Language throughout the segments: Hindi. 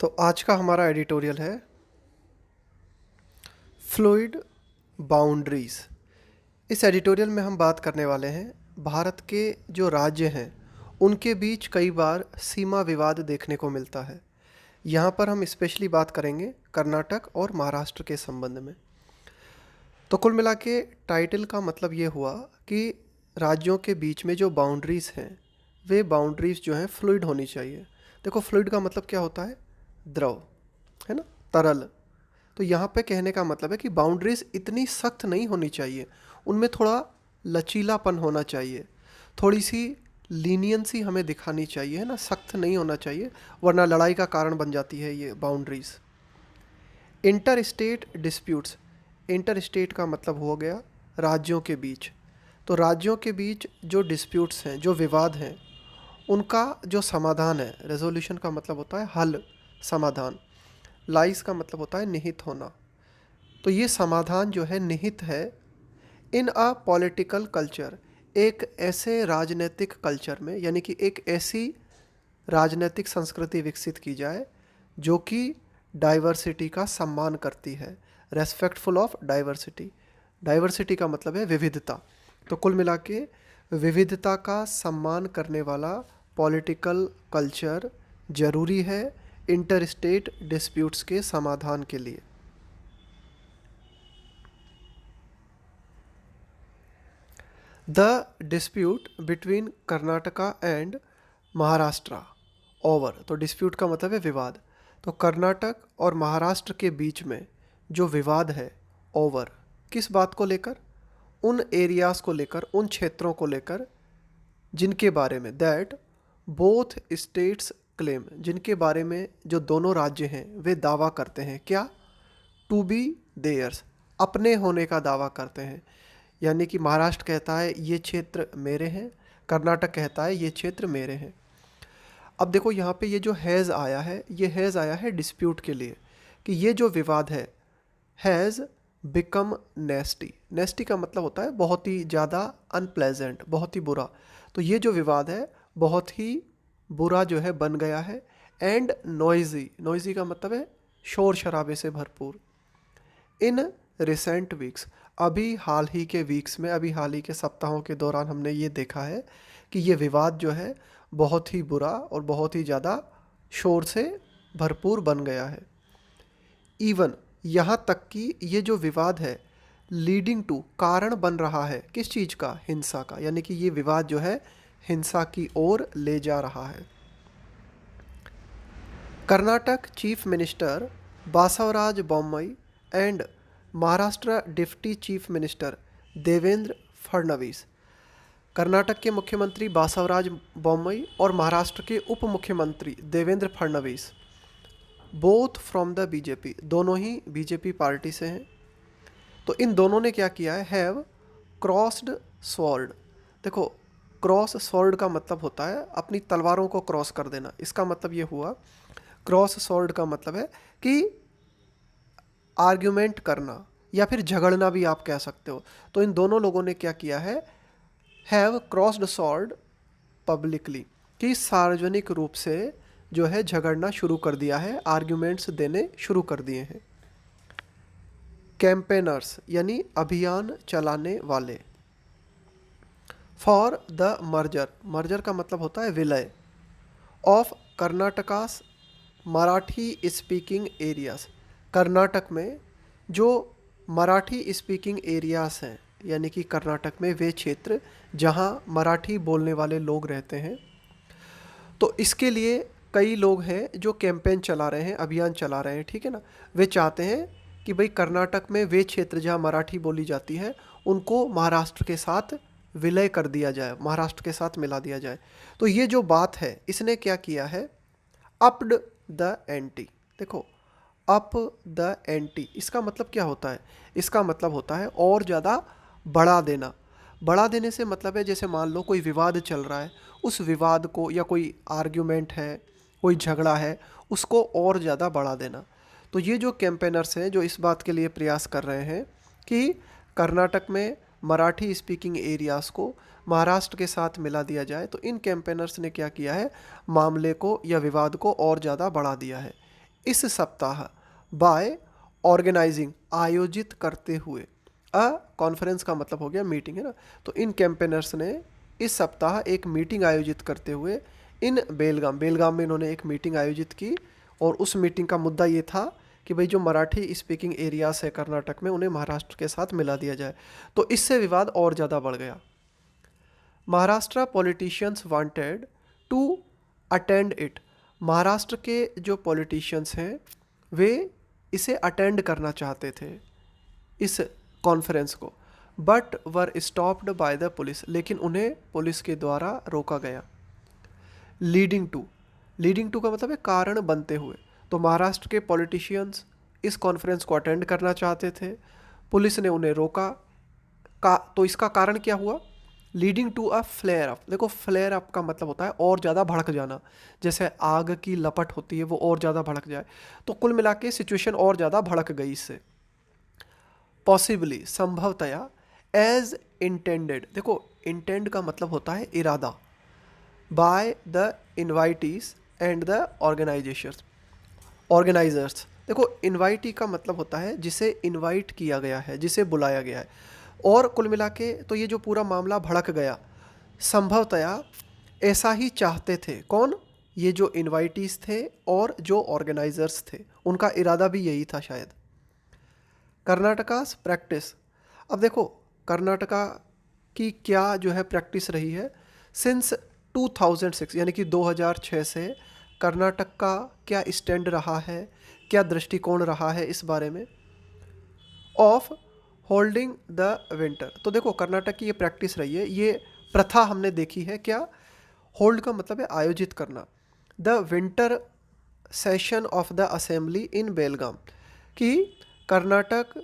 तो आज का हमारा एडिटोरियल है फ्लूइड बाउंड्रीज। इस एडिटोरियल में हम बात करने वाले हैं भारत के जो राज्य हैं उनके बीच कई बार सीमा विवाद देखने को मिलता है। यहाँ पर हम स्पेशली बात करेंगे कर्नाटक और महाराष्ट्र के संबंध में। तो कुल मिला के टाइटल का मतलब ये हुआ कि राज्यों के बीच में जो बाउंड्रीज़ हैं वे बाउंड्रीज़ जो हैं फ्लूइड होनी चाहिए। देखो, फ्लूइड का मतलब क्या होता है? द्रव, है ना, तरल। तो यहाँ पे कहने का मतलब है कि बाउंड्रीज इतनी सख्त नहीं होनी चाहिए, उनमें थोड़ा लचीलापन होना चाहिए, थोड़ी सी लीनियंसी हमें दिखानी चाहिए, है ना, सख्त नहीं होना चाहिए, वरना लड़ाई का कारण बन जाती है ये boundaries. Inter state disputes, inter state का मतलब हो गया राज्यों के बीच। तो राज्यों के बीच जो डिस्प्यूट्स हैं, जो विवाद हैं, उनका जो समाधान है, रेजोल्यूशन का मतलब होता है हल, समाधान। लाइस का मतलब होता है निहित होना। तो ये समाधान जो है निहित है इन अ पॉलिटिकल कल्चर, एक ऐसे राजनीतिक कल्चर में, यानी कि एक ऐसी राजनीतिक संस्कृति विकसित की जाए जो कि डाइवर्सिटी का सम्मान करती है, रेस्पेक्टफुल ऑफ डाइवर्सिटी। डाइवर्सिटी का मतलब है विविधता। तो कुल मिला के विविधता का सम्मान करने वाला पॉलिटिकल कल्चर जरूरी है इंटर स्टेट डिस्प्यूट्स के समाधान के लिए। The dispute between Karnataka and Maharashtra over. तो डिस्प्यूट का मतलब है विवाद। तो कर्नाटक और महाराष्ट्र के बीच में जो विवाद है, ओवर, किस बात को लेकर? उन एरियाज़ को लेकर, उन क्षेत्रों को लेकर जिनके बारे में, दैट बोथ स्टेट्स क्लेम, जिनके बारे में जो दोनों राज्य हैं वे दावा करते हैं। क्या? टू बी देयर्स, अपने होने का दावा करते हैं। यानी कि महाराष्ट्र कहता है ये क्षेत्र मेरे हैं, कर्नाटक कहता है ये क्षेत्र मेरे हैं। अब देखो यहाँ पे ये जो हैज़ आया है, ये हैज़ आया है डिस्प्यूट के लिए, कि ये जो विवाद है हैज़ बिकम नेस्टी। नेस्टी का मतलब होता है बहुत ही ज़्यादा अनप्लेजेंट, बहुत ही बुरा। तो ये जो विवाद है बहुत ही बुरा जो है बन गया है। एंड नॉइजी, नॉइजी का मतलब है शोर शराबे से भरपूर। इन रिसेंट वीक्स, अभी हाल ही के वीक्स में, अभी हाल ही के सप्ताहों के दौरान हमने ये देखा है कि ये विवाद जो है बहुत ही बुरा और बहुत ही ज़्यादा शोर से भरपूर बन गया है। इवन, यहाँ तक कि ये जो विवाद है लीडिंग टू, कारण बन रहा है किस चीज़ का? हिंसा का। यानी कि ये विवाद जो है हिंसा की ओर ले जा रहा है। Karnataka chief minister Basavaraj Bommai and Maharashtra deputy chief minister Devendra Fadnavis. Karnataka के मुख्यमंत्री बासवराज बोम्मई और महाराष्ट्र के उप मुख्यमंत्री Devendra Fadnavis, both from the BJP, दोनों ही बीजेपी पार्टी से हैं। तो इन दोनों ने क्या किया है? Have crossed sword. देखो, क्रॉस स्वॉर्ड का मतलब होता है अपनी तलवारों को क्रॉस कर देना। इसका मतलब ये हुआ, क्रॉस स्वॉर्ड का मतलब है कि आर्ग्यूमेंट करना या फिर झगड़ना भी आप कह सकते हो। तो इन दोनों लोगों ने क्या किया है? हैव क्रॉस्ड स्वॉर्ड पब्लिकली, कि सार्वजनिक रूप से जो है झगड़ना शुरू कर दिया है, आर्ग्यूमेंट्स देने शुरू कर दिए हैं। कैंपेनर्स यानी अभियान चलाने वाले। फॉर द मर्जर, मर्जर का मतलब होता है विलय, of Karnataka's Marathi speaking areas. Karnataka में जो मराठी स्पीकिंग एरियाज हैं, यानी कि कर्नाटक में वे क्षेत्र जहां मराठी बोलने वाले लोग रहते हैं। तो इसके लिए कई लोग हैं जो कैंपेन चला रहे हैं, अभियान चला रहे हैं, ठीक है ना। वे चाहते हैं कि भाई कर्नाटक में वे क्षेत्र जहाँ मराठी बोली जाती है उनको महाराष्ट्र के साथ विलय कर दिया जाए, महाराष्ट्र के साथ मिला दिया जाए। तो ये जो बात है इसने क्या किया है? अपड द एंटी। देखो, अप द एंटी इसका मतलब क्या होता है? इसका मतलब होता है और ज़्यादा बढ़ा देना। बढ़ा देने से मतलब है जैसे मान लो कोई विवाद चल रहा है, उस विवाद को, या कोई आर्ग्यूमेंट है, कोई झगड़ा है, उसको और ज़्यादा बढ़ा देना। तो ये जो कैंपेनर्स हैं जो इस बात के लिए प्रयास कर रहे हैं कि कर्नाटक में मराठी स्पीकिंग एरियाज़ को महाराष्ट्र के साथ मिला दिया जाए, तो इन कैंपेनर्स ने क्या किया है? मामले को या विवाद को और ज़्यादा बढ़ा दिया है। इस सप्ताह बाय ऑर्गेनाइजिंग आयोजित करते हुए, अ कॉन्फ्रेंस का मतलब हो गया मीटिंग, है ना। तो इन कैंपेनर्स ने इस सप्ताह एक मीटिंग आयोजित करते हुए इन बेलगाम में इन्होंने एक मीटिंग आयोजित की, और उस मीटिंग का मुद्दा ये था कि भाई जो मराठी स्पीकिंग एरियाज है कर्नाटक में उन्हें महाराष्ट्र के साथ मिला दिया जाए। तो इससे विवाद और ज़्यादा बढ़ गया। Maharashtra politicians wanted to attend it, Maharashtra के जो पॉलिटिशियंस हैं वे इसे अटेंड करना चाहते थे, इस कॉन्फ्रेंस को, but were stopped by the police, लेकिन उन्हें पुलिस के द्वारा रोका गया। लीडिंग टू का मतलब है कारण बनते हुए। तो महाराष्ट्र के पॉलिटिशियंस इस कॉन्फ्रेंस को अटेंड करना चाहते थे, पुलिस ने उन्हें रोका तो इसका कारण क्या हुआ? Leading to a flare up. देखो फ्लेयर अप का मतलब होता है और ज़्यादा भड़क जाना, जैसे आग की लपट होती है वो और ज़्यादा भड़क जाए। तो कुल मिला के सिचुएशन और ज़्यादा भड़क गई इससे। पॉसिबली संभवतया, एज इंटेंडेड, देखो इंटेंड का मतलब होता है इरादा, by the invitees and the organizers. देखो इन्वाइटी का मतलब होता है जिसे इन्वाइट किया गया है, जिसे बुलाया गया है, और कुल मिला के तो ये जो पूरा मामला भड़क गया, संभवतया ऐसा ही चाहते थे कौन? ये जो इन्वाइटीज थे और जो ऑर्गेनाइजर्स थे, उनका इरादा भी यही था शायद। कर्नाटकास प्रैक्टिस, अब देखो कर्नाटका की क्या जो है प्रैक्टिस रही है सिंस 2006, यानी कि 2006 से कर्नाटक का क्या स्टैंड रहा है, क्या दृष्टिकोण रहा है इस बारे में, ऑफ होल्डिंग द विंटर। तो देखो कर्नाटक की ये प्रैक्टिस रही है, ये प्रथा हमने देखी है। क्या? होल्ड का मतलब है आयोजित करना, the winter session of the assembly in Belgaum, कि कर्नाटक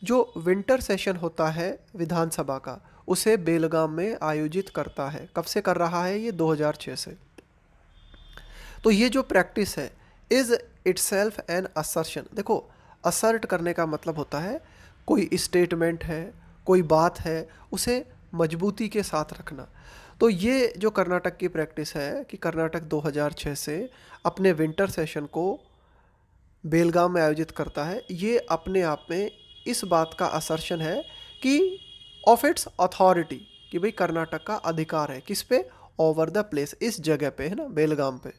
जो विंटर सेशन होता है विधानसभा का उसे बेलगाम में आयोजित करता है। कब से कर रहा है ये? 2006 से। तो ये जो प्रैक्टिस है इज़ इटसेल्फ एन असर्शन। देखो असर्ट करने का मतलब होता है कोई स्टेटमेंट है, कोई बात है, उसे मजबूती के साथ रखना। तो ये जो कर्नाटक की प्रैक्टिस है कि कर्नाटक 2006 से अपने विंटर सेशन को बेलगाम में आयोजित करता है, ये अपने आप में इस बात का असर्शन है कि ऑफ इट्स अथॉरिटी, कि भाई कर्नाटक का अधिकार है किस पे? ओवर द प्लेस, इस जगह पे, है ना, बेलगाम पे।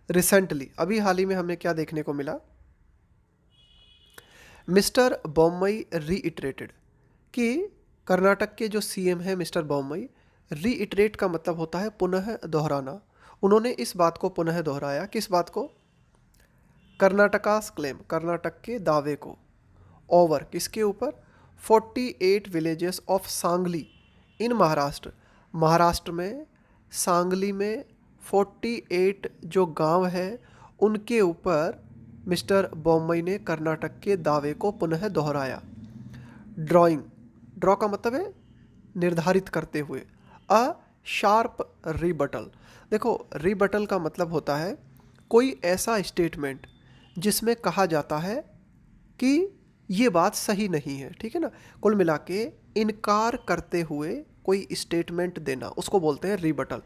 रिसेंटली, अभी हाल ही में हमें क्या देखने को मिला? मिस्टर बोम्मई रीइटरेटेड, कि कर्नाटक के जो सीएम हैं मिस्टर बोम्मई, रीइटरेट का मतलब होता है पुनः दोहराना। उन्होंने इस बात को पुनः दोहराया, किस बात को? कर्नाटकास क्लेम, कर्नाटक के दावे को, ओवर किसके ऊपर? 48 विलेजेस ऑफ सांगली इन महाराष्ट्र, महाराष्ट्र में सांगली में 48 जो गांव है उनके ऊपर मिस्टर बोम्मई ने कर्नाटक के दावे को पुनः दोहराया। ड्रॉ का मतलब है निर्धारित करते हुए, अ शार्प रिबटल। देखो रिबटल का मतलब होता है कोई ऐसा स्टेटमेंट जिसमें कहा जाता है कि ये बात सही नहीं है, ठीक है ना। कुल मिला के इनकार करते हुए कोई स्टेटमेंट देना, उसको बोलते हैं रिबटल।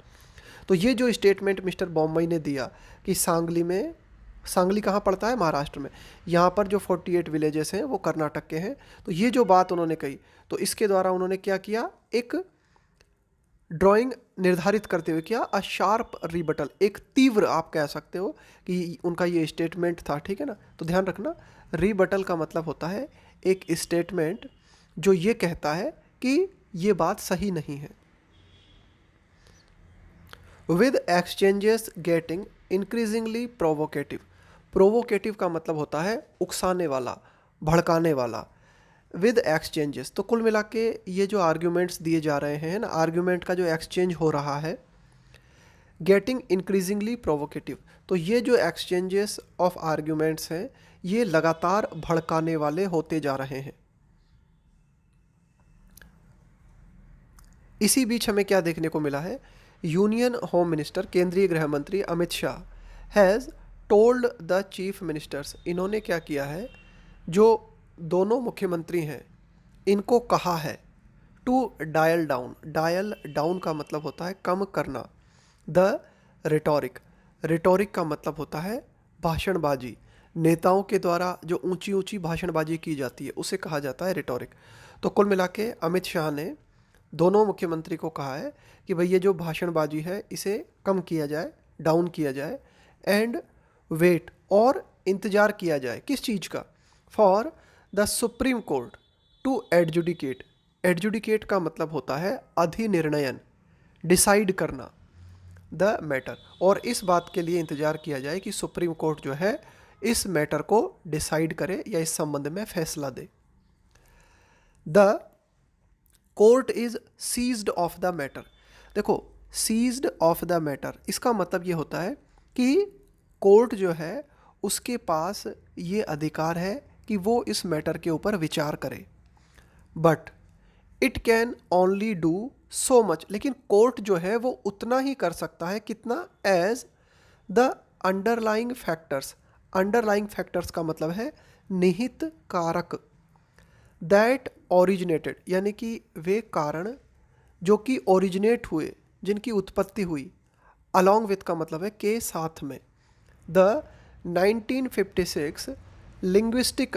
तो ये जो स्टेटमेंट मिस्टर बोम्मई ने दिया कि सांगली कहाँ पड़ता है? महाराष्ट्र में, यहाँ पर जो 48 विलेजेस हैं वो कर्नाटक के हैं। तो ये जो बात उन्होंने कही, तो इसके द्वारा उन्होंने क्या किया? एक ड्राइंग निर्धारित करते हुए किया, अ शार्प रिबटल, एक तीव्र आप कह सकते हो कि उनका ये स्टेटमेंट था, ठीक है ना। तो ध्यान रखना, रिबटल का मतलब होता है एक स्टेटमेंट जो ये कहता है कि ये बात सही नहीं है। With exchanges getting increasingly provocative का मतलब होता है उकसाने वाला, भड़काने वाला। विद एक्सचेंजेस, तो कुल मिला के ये जो आर्ग्यूमेंट्स दिए जा रहे हैं ना, आर्ग्यूमेंट का जो एक्सचेंज हो रहा है, गेटिंग इंक्रीजिंगली प्रोवोकेटिव, तो ये जो एक्सचेंजेस ऑफ आर्ग्यूमेंट्स हैं ये लगातार भड़काने वाले होते जा रहे हैं। इसी बीच हमें क्या देखने को मिला है? यूनियन होम मिनिस्टर, केंद्रीय गृह मंत्री Amit Shah, has told the chief ministers, इन्होंने क्या किया है, जो दोनों मुख्यमंत्री हैं इनको कहा है, टू डायल डाउन का मतलब होता है कम करना, द रिटोरिक का मतलब होता है भाषणबाजी, नेताओं के द्वारा जो ऊंची ऊंची भाषणबाजी की जाती है उसे कहा जाता है रिटोरिक। तो कुल मिला के अमित शाह ने दोनों मुख्यमंत्री को कहा है कि भाई ये जो भाषणबाजी है इसे कम किया जाए, डाउन किया जाए, एंड वेट और इंतज़ार किया जाए किस चीज़ का, for the supreme court to adjudicate. Adjudicate का मतलब होता है अधिनिर्णयन, डिसाइड करना द मैटर, और इस बात के लिए इंतज़ार किया जाए कि सुप्रीम कोर्ट जो है इस मैटर को डिसाइड करे या इस संबंध में फैसला दे। The court is seized of the matter. देखो, सीज्ड ऑफ द मैटर इसका मतलब ये होता है कि कोर्ट जो है उसके पास ये अधिकार है कि वो इस मैटर के ऊपर विचार करे, but it can only do so much. लेकिन कोर्ट जो है वो उतना ही कर सकता है कितना, as the underlying factors. Underlying factors का मतलब है निहित कारक, दैट ओरिजिनेटेड, यानी कि वे कारण जो कि ओरिजिनेट हुए, जिनकी उत्पत्ति हुई, अलॉन्ग विथ का मतलब है के साथ में, the 1956 linguistic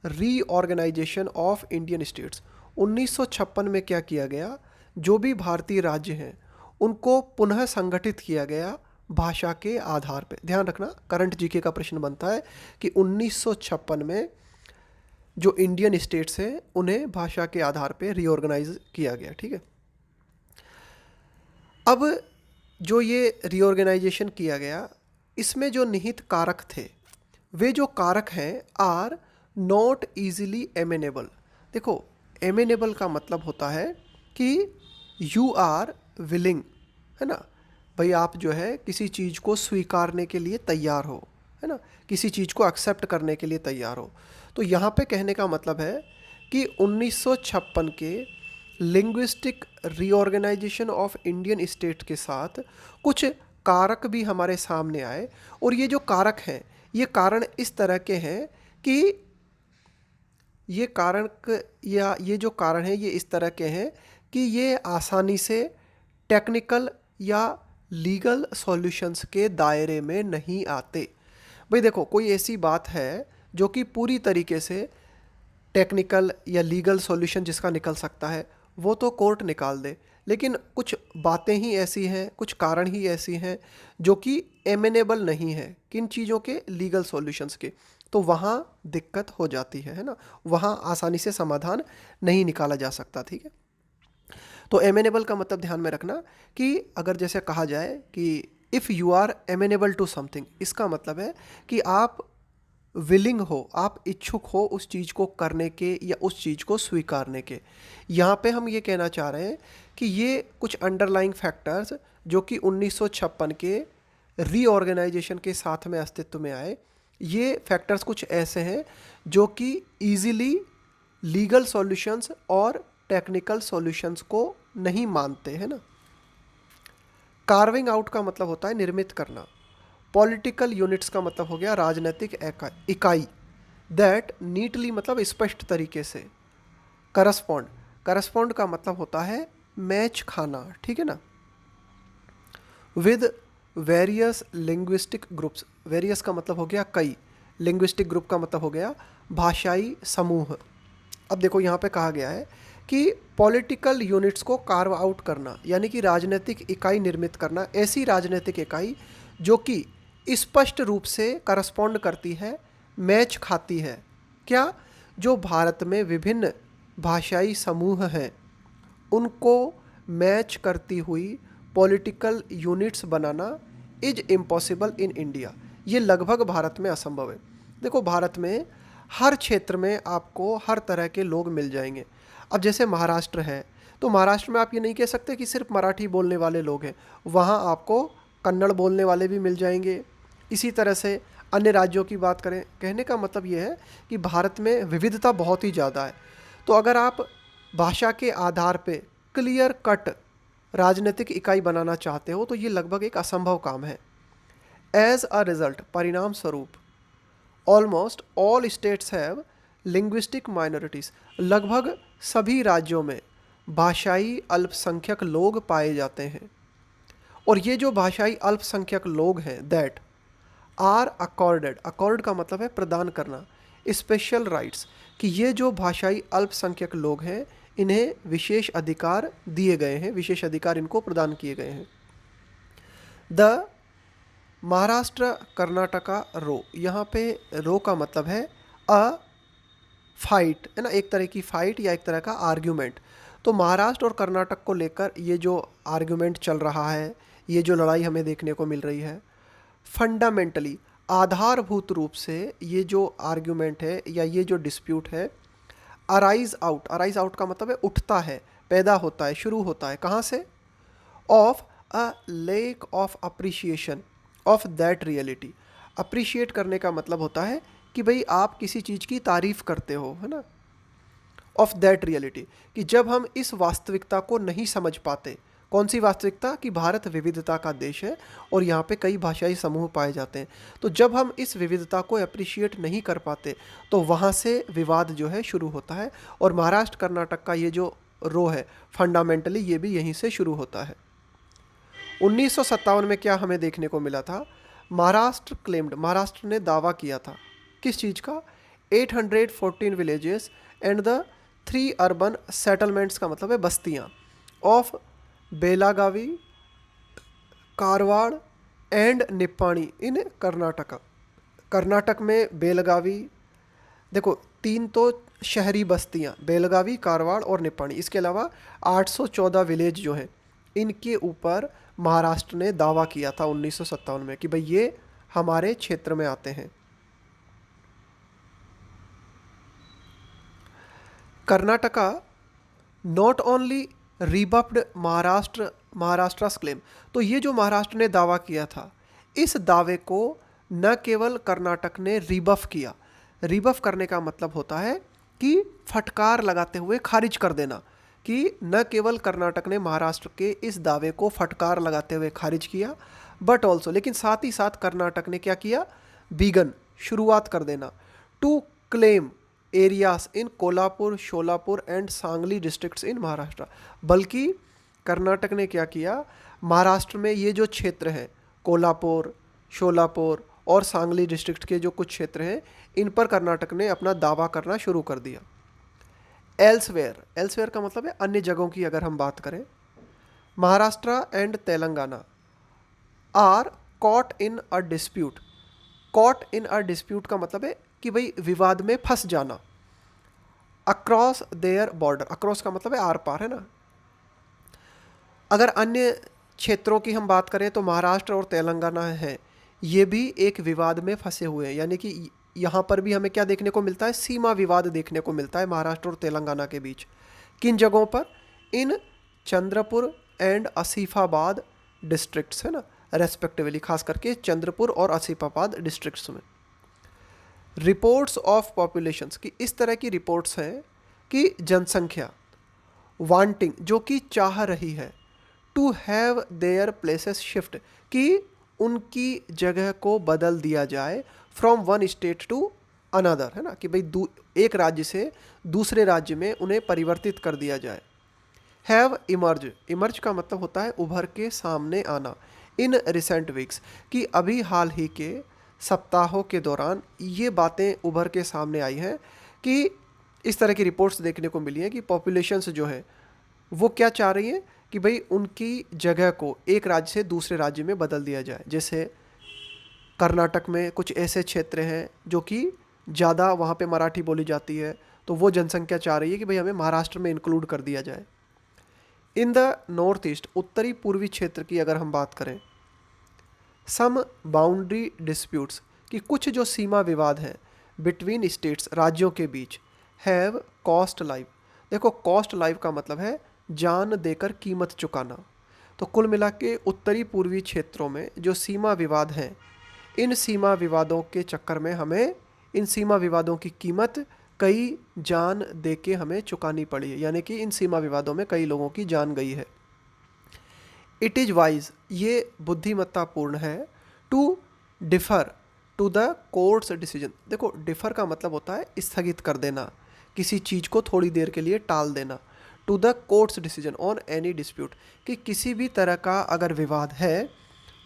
reorganisation of Indian states. 1956 में क्या किया गया, जो भी भारतीय राज्य हैं उनको पुनः संगठित किया गया भाषा के आधार पे। ध्यान रखना, करंट जीके का प्रश्न बनता है कि 1956 में जो इंडियन स्टेट्स हैं उन्हें भाषा के आधार पे रीऑर्गेनाइज किया गया। ठीक है, अब जो ये रीऑर्गेनाइजेशन किया गया इसमें जो निहित कारक थे, वे जो कारक हैं आर नॉट ईजिली एमेनेबल। देखो, एमेनेबल का मतलब होता है कि यू आर विलिंग, है ना भाई, आप जो है किसी चीज़ को स्वीकारने के लिए तैयार हो, है ना, किसी चीज़ को एक्सेप्ट करने के लिए तैयार हो। तो यहाँ पे कहने का मतलब है कि 1956 के linguistic reorganisation of Indian state के साथ कुछ कारक भी हमारे सामने आए, और ये जो कारक हैं ये कारण इस तरह के हैं कि ये कारक या ये जो कारण हैं ये इस तरह के हैं कि ये आसानी से टेक्निकल या लीगल सॉल्यूशंस के दायरे में नहीं आते। भाई देखो, कोई ऐसी बात है जो कि पूरी तरीके से टेक्निकल या लीगल सॉल्यूशन जिसका निकल सकता है वो तो कोर्ट निकाल दे, लेकिन कुछ बातें ही ऐसी हैं, कुछ कारण ही ऐसी हैं जो कि एमेनेबल नहीं है किन चीज़ों के, लीगल सॉल्यूशंस के, तो वहाँ दिक्कत हो जाती है ना, वहाँ आसानी से समाधान नहीं निकाला जा सकता। ठीक है, तो एमेनेबल का मतलब ध्यान में रखना कि अगर जैसे कहा जाए कि if you are amenable to something, इसका मतलब है कि आप विलिंग हो, आप इच्छुक हो उस चीज़ को करने के या उस चीज़ को स्वीकारने के। यहाँ पे हम ये कहना चाह रहे हैं कि ये कुछ अंडरलाइंग फैक्टर्स जो कि 1956 के रीऑर्गेनाइजेशन के साथ में अस्तित्व में आए, ये फैक्टर्स कुछ ऐसे हैं जो कि ईजिली लीगल सॉल्यूशंस और टेक्निकल सॉल्यूशंस को नहीं मानते, है ना। कार्विंग आउट का मतलब होता है निर्मित करना। पॉलिटिकल यूनिट्स का मतलब हो गया राजनीतिक इकाई, दैट नीटली मतलब स्पष्ट तरीके से। करस्पॉन्ड, करस्पॉन्ड का मतलब होता है मैच खाना, ठीक है ना। With various linguistic groups, various का मतलब हो गया कई, लिंग्विस्टिक ग्रुप का मतलब हो गया भाषाई समूह। अब देखो यहाँ पे कहा गया है कि पॉलिटिकल यूनिट्स को कार्व आउट करना, यानी कि राजनीतिक इकाई निर्मित करना, ऐसी राजनीतिक इकाई जो कि स्पष्ट रूप से करस्पॉन्ड करती है, मैच खाती है। क्या? जो भारत में विभिन्न भाषाई समूह हैं उनको मैच करती हुई political units banana is impossible in India. ये लगभग भारत में असंभव है। देखो, भारत में हर क्षेत्र में आपको हर तरह के लोग मिल जाएंगे। अब जैसे महाराष्ट्र है, तो महाराष्ट्र में आप ये नहीं कह सकते कि सिर्फ मराठी बोलने वाले लोग हैं, वहाँ आपको कन्नड़ बोलने वाले भी मिल जाएंगे। इसी तरह से अन्य राज्यों की बात करें, कहने का मतलब ये है कि भारत में विविधता बहुत ही ज़्यादा है। तो अगर आप भाषा के आधार पे क्लियर कट राजनीतिक इकाई बनाना चाहते हो तो ये लगभग एक असंभव काम है। एज अ रिजल्ट, परिणाम स्वरूप, almost all states have linguistic minorities, लगभग सभी राज्यों में भाषाई अल्पसंख्यक लोग पाए जाते हैं। और ये जो भाषाई अल्पसंख्यक लोग हैं, दैट आर अकॉर्डेड, अकॉर्ड का मतलब है प्रदान करना, स्पेशल राइट्स, कि ये जो भाषाई अल्पसंख्यक लोग हैं इन्हें विशेष अधिकार दिए गए हैं, विशेष अधिकार इनको प्रदान किए गए हैं। द महाराष्ट्र कर्नाटका रो, यहाँ पे रो का मतलब है अ फाइट, है ना, एक तरह की फाइट या एक तरह का आर्ग्यूमेंट। तो महाराष्ट्र और कर्नाटक को लेकर ये जो आर्ग्यूमेंट चल रहा है, ये जो लड़ाई हमें देखने को मिल रही है, फंडामेंटली आधारभूत रूप से ये जो आर्ग्यूमेंट है या ये जो डिस्प्यूट है, अराइज आउट का मतलब है उठता है, पैदा होता है, शुरू होता है, कहाँ से? Of a lake of appreciation of that reality. Appreciate करने का मतलब होता है कि भाई आप किसी चीज़ की तारीफ करते हो, है ना, ऑफ दैट रियलिटी, कि जब हम इस वास्तविकता को नहीं समझ पाते, कौन सी वास्तविकता? कि भारत विविधता का देश है और यहाँ पे कई भाषाई समूह पाए जाते हैं। तो जब हम इस विविधता को अप्रिशिएट नहीं कर पाते तो वहाँ से विवाद जो है शुरू होता है। और महाराष्ट्र कर्नाटक का ये जो रो है फंडामेंटली ये भी यहीं से शुरू होता है। 1957 में क्या हमें देखने को मिला था? महाराष्ट्र क्लेम्ड, महाराष्ट्र ने दावा किया था किस चीज़ का? 814 villages and the 3 urban settlements, का मतलब है बस्तियाँ, ऑफ बेलागावी, कारवाड़ एंड निप्पाणी इन कर्नाटका। कर्नाटक में बेलगावी, देखो 3 तो शहरी बस्तियाँ, बेलगावी, कारवाड़ और निप्पाणी, इसके अलावा 814 विलेज जो हैं इनके ऊपर महाराष्ट्र ने दावा किया था 1957 में कि भाई ये हमारे क्षेत्र में आते हैं। कर्नाटका नॉट ओनली रिबफ्ड महाराष्ट्रस क्लेम, तो ये जो महाराष्ट्र ने दावा किया था इस दावे को न केवल कर्नाटक ने रिबफ किया, रिबफ करने का मतलब होता है कि फटकार लगाते हुए खारिज कर देना, कि न केवल कर्नाटक ने महाराष्ट्र के इस दावे को फटकार लगाते हुए खारिज किया, बट ऑल्सो, लेकिन साथ ही साथ कर्नाटक ने क्या किया? बिगन, शुरुआत कर देना, to claim areas in Kolhapur, Sholapur and Sangli districts in Maharashtra. बल्कि कर्नाटक ने क्या किया? महाराष्ट्र में ये जो क्षेत्र हैं कोल्हापुर, शोलापुर और सांगली डिस्ट्रिक्ट के जो कुछ क्षेत्र हैं इन पर कर्नाटक ने अपना दावा करना शुरू कर दिया। एल्सवेयर, एल्सवेयर का मतलब है अन्य जगहों की अगर हम बात करें, Maharashtra and Telangana are caught in a dispute, caught in a dispute का मतलब है कि भाई विवाद में फंस जाना, अक्रॉस देयर बॉर्डर, अक्रॉस का मतलब है आर पार, है ना। अगर अन्य क्षेत्रों की हम बात करें तो महाराष्ट्र और तेलंगाना है, ये भी एक विवाद में फंसे हुए हैं, यानी कि यहाँ पर भी हमें क्या देखने को मिलता है? सीमा विवाद देखने को मिलता है महाराष्ट्र और तेलंगाना के बीच। किन जगहों पर? इन चंद्रपुर एंड आसिफाबाद डिस्ट्रिक्ट्स, है ना, रेस्पेक्टिवली, खास करके चंद्रपुर और आसिफाबाद डिस्ट्रिक्ट्स में। रिपोर्ट्स ऑफ पॉपुलेशंस की इस तरह की रिपोर्ट्स हैं कि जनसंख्या वांटिंग, जो कि चाह रही है, to have their places shift, कि उनकी जगह को बदल दिया जाए, from one state to another, है ना, कि भाई एक राज्य से दूसरे राज्य में उन्हें परिवर्तित कर दिया जाए। हैव इमर्ज, इमर्ज का मतलब होता है उभर के सामने आना, इन रिसेंट वीक्स, कि अभी हाल ही के सप्ताहों के दौरान ये बातें उभर के सामने आई हैं कि इस तरह की रिपोर्ट्स देखने को मिली हैं कि पॉपुलेशंस जो है वो क्या चाह रही हैं कि भाई उनकी जगह को एक राज्य से दूसरे राज्य में बदल दिया जाए। जैसे कर्नाटक में कुछ ऐसे क्षेत्र हैं जो कि ज़्यादा वहाँ पे मराठी बोली जाती है, तो वो जनसंख्या चाह रही है कि भाई हमें महाराष्ट्र में इंक्लूड कर दिया जाए। इन द नॉर्थ ईस्ट, उत्तरी पूर्वी क्षेत्र की अगर हम बात करें, सम बाउंड्री डिस्प्यूट्स, कि कुछ जो सीमा विवाद हैं बिटवीन स्टेट्स, राज्यों के बीच, हैव कॉस्ट लाइफ। देखो कॉस्ट लाइफ का मतलब है जान देकर कीमत चुकाना। तो कुल मिला के उत्तरी पूर्वी क्षेत्रों में जो सीमा विवाद हैं, इन सीमा विवादों के चक्कर में हमें इन सीमा विवादों की कीमत कई जान दे के हमें चुकानी पड़ी है, यानी कि इन सीमा विवादों में कई लोगों की जान गई है। इट इज़ वाइज, ये बुद्धिमत्तापूर्ण है, to differ to the court's decision. देखो डिफ़र का मतलब होता है स्थगित कर देना, किसी चीज़ को थोड़ी देर के लिए टाल देना। To the court's decision on any dispute, कि किसी भी तरह का अगर विवाद है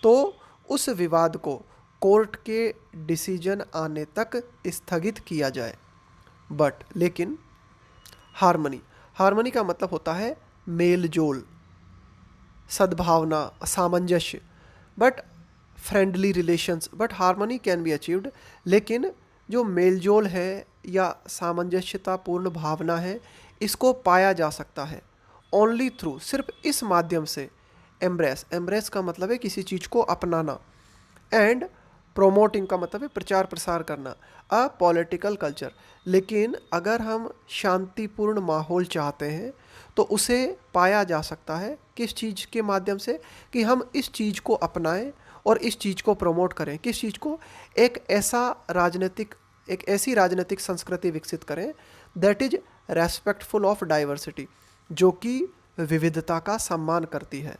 तो उस विवाद को कोर्ट के डिसीजन आने तक स्थगित किया जाए। बट लेकिन हार्मनी, हार्मनी का मतलब होता है मेल जोल, सद्भावना, सामंजस्य, but friendly relations, but harmony can be achieved. लेकिन जो मेलजोल है या सामंजस्यतापूर्ण भावना है, इसको पाया जा सकता है ओनली थ्रू, सिर्फ इस माध्यम से, एम्ब्रेस, एम्ब्रेस का मतलब है किसी चीज़ को अपनाना, एंड प्रोमोटिंग का मतलब है प्रचार प्रसार करना, अ पॉलिटिकल कल्चर। लेकिन अगर हम शांतिपूर्ण माहौल चाहते हैं तो उसे पाया जा सकता है किस चीज़ के माध्यम से, कि हम इस चीज़ को अपनाएं और इस चीज़ को प्रमोट करें। किस चीज़ को? एक ऐसी राजनीतिक संस्कृति विकसित करें that is respectful of diversity, जो कि विविधता का सम्मान करती है।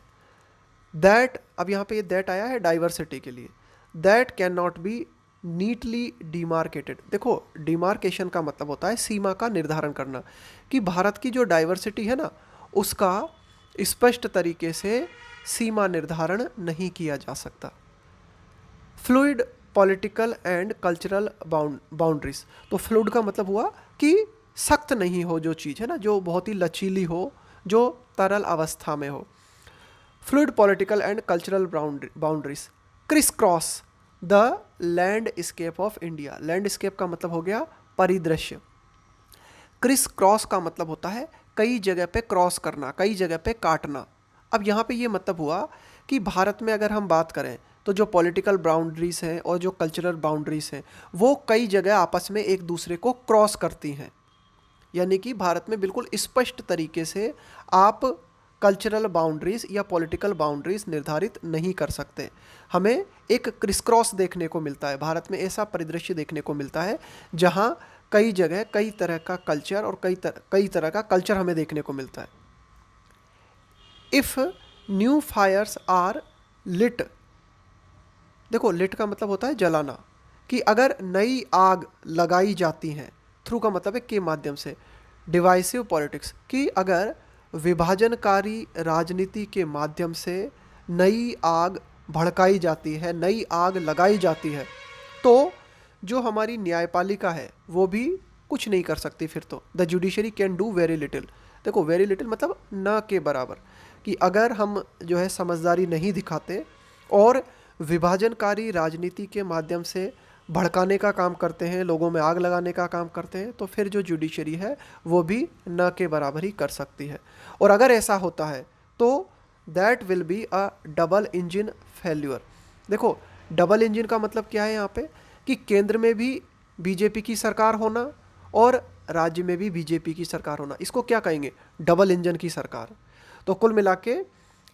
दैट, अब यहाँ पे ये दैट आया है डाइवर्सिटी के लिए, that can not be neatly demarcated. देखो, डिमार्केशन का मतलब होता है सीमा का निर्धारण करना, कि भारत की जो डाइवर्सिटी है ना, उसका स्पष्ट तरीके से सीमा निर्धारण नहीं किया जा सकता। Fluid political and cultural boundaries, तो फ्लूइड का मतलब हुआ कि सख्त नहीं हो, जो चीज़ है ना, जो बहुत ही लचीली हो, जो तरल अवस्था में हो। Fluid political and cultural boundaries criss cross the landscape of India. Landscape का मतलब हो गया परिदृश्य। क्रिस क्रॉस का मतलब होता है कई जगह पे क्रॉस करना, कई जगह पे काटना। अब यहाँ पे ये मतलब हुआ कि भारत में अगर हम बात करें तो जो पॉलिटिकल बाउंड्रीज हैं और जो कल्चरल बाउंड्रीज हैं, वो कई जगह आपस में एक दूसरे को क्रॉस करती हैं। यानी कि भारत में बिल्कुल स्पष्ट तरीके से आप कल्चरल बाउंड्रीज या पॉलिटिकल बाउंड्रीज निर्धारित नहीं कर सकते। हमें एक क्रिस क्रॉस देखने को मिलता है, भारत में ऐसा परिदृश्य देखने को मिलता है जहाँ कई जगह कई तरह का कल्चर और कई तरह का कल्चर हमें देखने को मिलता है। If new fires are lit, देखो लिट का मतलब होता है जलाना, कि अगर नई आग लगाई जाती हैं, थ्रू का मतलब है के माध्यम से, डिवाइसिव पॉलिटिक्स, कि अगर विभाजनकारी राजनीति के माध्यम से नई आग भड़काई जाती है, नई आग लगाई जाती है, तो जो हमारी न्यायपालिका है वो भी कुछ नहीं कर सकती। फिर तो the judiciary can do very little. देखो वेरी लिटिल मतलब न के बराबर, कि अगर हम जो है समझदारी नहीं दिखाते और विभाजनकारी राजनीति के माध्यम से भड़काने का काम करते हैं, लोगों में आग लगाने का काम करते हैं, तो फिर जो जुडिशरी है वो भी न के बराबर ही कर सकती है। और अगर ऐसा होता है तो that will be a double engine failure. देखो डबल इंजन का मतलब क्या है यहाँ पे, कि केंद्र में भी बीजेपी की सरकार होना और राज्य में भी बीजेपी की सरकार होना, इसको क्या कहेंगे? डबल इंजन की सरकार। तो कुल मिला के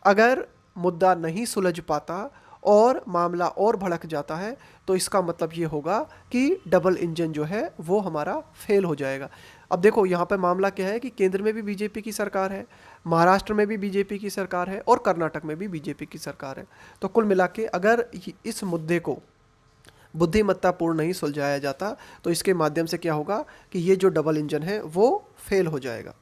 अगर मुद्दा नहीं सुलझ पाता और मामला और भड़क जाता है, तो इसका मतलब ये होगा कि डबल इंजन जो है वो हमारा फेल हो जाएगा। अब देखो यहाँ पे मामला क्या है कि केंद्र में भी बीजेपी की सरकार है, महाराष्ट्र में भी बीजेपी की सरकार है और कर्नाटक में भी बीजेपी की सरकार है। तो कुल मिला के अगर इस मुद्दे को बुद्धिमत्तापूर्ण नहीं सुलझाया जाता, तो इसके माध्यम से क्या होगा कि ये जो डबल इंजन है वो फेल हो जाएगा।